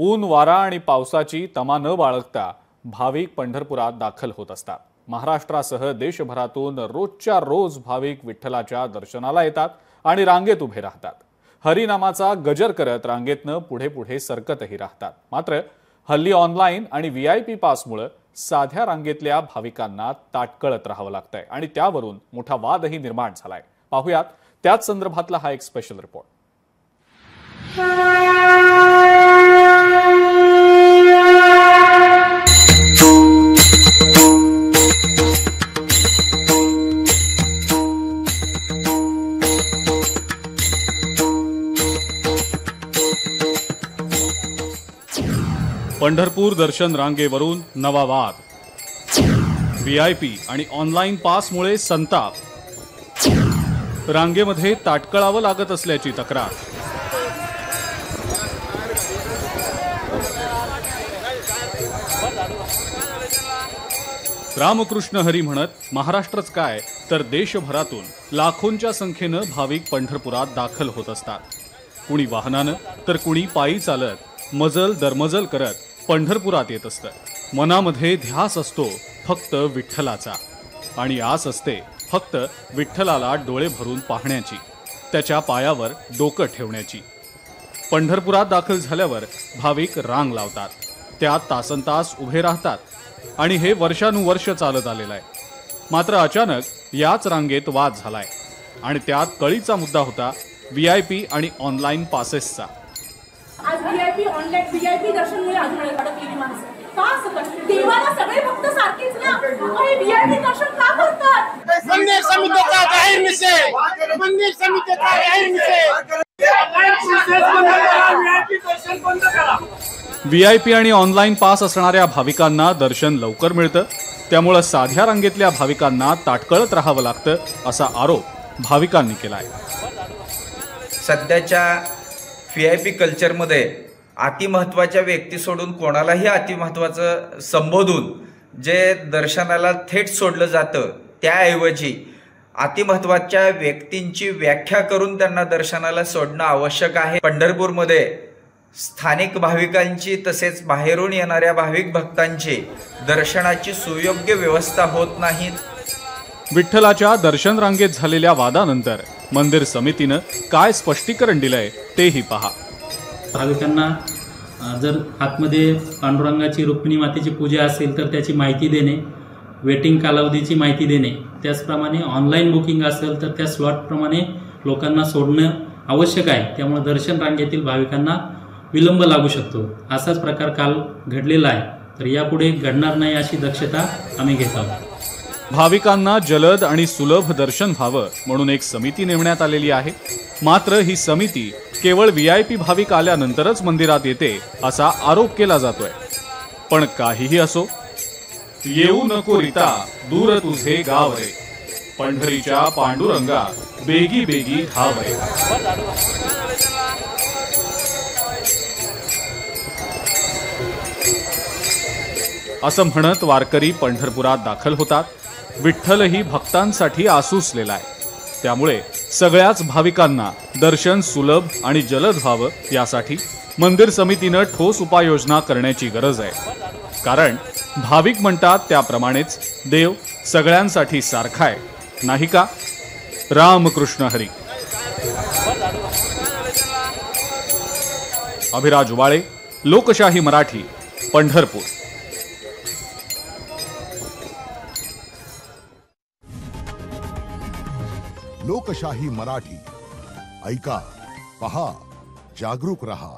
ऊन वारा आणि पावसाची तमा न बाळगता भाविक पंढरपुरात दाखल होत असतात। महाराष्ट्रासह देशभरातून रोजच्या रोज भाविक विठ्ठलाच्या दर्शनाला येतात आणि रांगेत उभे राहतात। हरिनामाचा गजर करत रांगेतनं पुढे पुढे सरकतही राहतात। मात्र हल्ली ऑनलाईन आणि व्हीआयपी पासमुळे साध्या रांगेतल्या भाविकांना ताटकळत राहावं लागतंय आणि त्यावरून मोठा वादही निर्माण झालाय। पाहूयात त्याच संदर्भातला हा एक स्पेशल रिपोर्ट। पंढरपूर दर्शन रांगेवरून नवा वाद, व्हीआयपी आणि ऑनलाईन पासमुळे संताप, रांगेमध्ये ताटकळावं लागत असल्याची तक्रार। रामकृष्ण हरी म्हणत महाराष्ट्रच काय तर देशभरातून लाखोंच्या संख्येनं भाविक पंढरपुरात दाखल होत असतात। कुणी वाहनानं तर कुणी पायी चालत मजल दरमजल करत पंढरपुरात येत असतं। मनामध्ये ध्यास असतो फक्त विठ्ठलाचा आणि आस असते फक्त विठ्ठलाला डोळे भरून पाहण्याची, त्याच्या पायावर डोकं ठेवण्याची। पंढरपुरात दाखल झाल्यावर भाविक रांग लावतात, त्यात तासनतास उभे राहतात आणि हे वर्षानुवर्ष चालत आलेलं आहे। मात्र अचानक याच रांगेत वाद झालाय आणि त्यात कळीचा मुद्दा होता व्हीआयपी आणि ऑनलाईन पासेसचा। आज व्हीआयपी ऑनलाईन व्हीआयपी दर्शनमुळे अजून अडकलेली माणसं का असं देवाला सगळे भक्त सारखेच ना, हे व्हीआयपी दर्शन का करतात? मंदिर समितीचा जाहीर निषेध, मंदिर समितीचा जाहीर निषेध, व्हीआयपी दर्शन बंद करा। व्हीआयपी आणि ऑनलाईन पास असणाऱ्या भाविकांना दर्शन लवकर मिळतं, त्यामुळे साध्या रांगेतल्या भाविकांना ताटकळत राहावं लागतं असा आरोप भाविकांनी केलाय। सध्याच्या व्हीआयपी कल्चरमध्ये अतिमहत्त्वाच्या व्यक्ती सोडून कोणालाही अतिमहत्त्वाचं संबोधून जे दर्शनाला थेट सोडलं जातं, त्याऐवजी अतिमहत्त्वाच्या व्यक्तींची व्याख्या करून त्यांना दर्शनाला सोडणं आवश्यक आहे। पंढरपूरमध्ये स्थानिक भाविकांची तसेच बाहेरून येणाऱ्या भाविक भक्तांची दर्शनाची सुयोग्य व्यवस्था होत नाही। विठ्ठलाच्या दर्शन रांगेत झालेल्या वादानंतर मंदिर समितीनं काय स्पष्टीकरण दिलंय तेही पहा। भाविकांना जर आतमध्ये पांडुरंगाची रुक्मिणी मातेची पूजा असेल तर त्याची माहिती देणे, वेटिंग कालावधीची माहिती देणे, त्याचप्रमाणे ऑनलाईन बुकिंग असेल तर त्या स्लॉटप्रमाणे लोकांना सोडणं आवश्यक आहे। त्यामुळे दर्शन रांगेतील भाविकांना विलंब लागू शकतो। असाच प्रकार काल घडलेला आहे, तर यापुढे घडणार नाही अशी दक्षता आम्ही घेत आहोत। भाविकांना जलद आणि सुलभ दर्शन व्हावं म्हणून एक समिती नेमण्यात आलेली आहे। मात्र ही समिती केवळ व्हीआयपी भाविक आल्यानंतरच मंदिरात येते असा आरोप केला जातोय। पण काहीही असो, येऊ नको रीता दूर तुझे गाव रे, पंढरीच्या पांडुरंगा बेगी बेगी धाव रे। असं म्हणत वारकरी पंढरपुरात दाखल होतात। विठ्ठलही भक्तांसाठी आसूसलेला आहे, त्यामुळे सगळ्याच भाविकांना दर्शन सुलभ आणि जलद व्हावं यासाठी मंदिर समितीनं ठोस उपाययोजना करण्याची गरज आहे। कारण भाविक म्हणतात त्याप्रमाणेच देव सगळ्यांसाठी सारखा आहे, नाही का? रामकृष्ण हरी। अभिराज वाळे, लोकशाही मराठी, पंढरपूर। लोकशाही मराठी, ऐका, पहा, जागरूक रहा।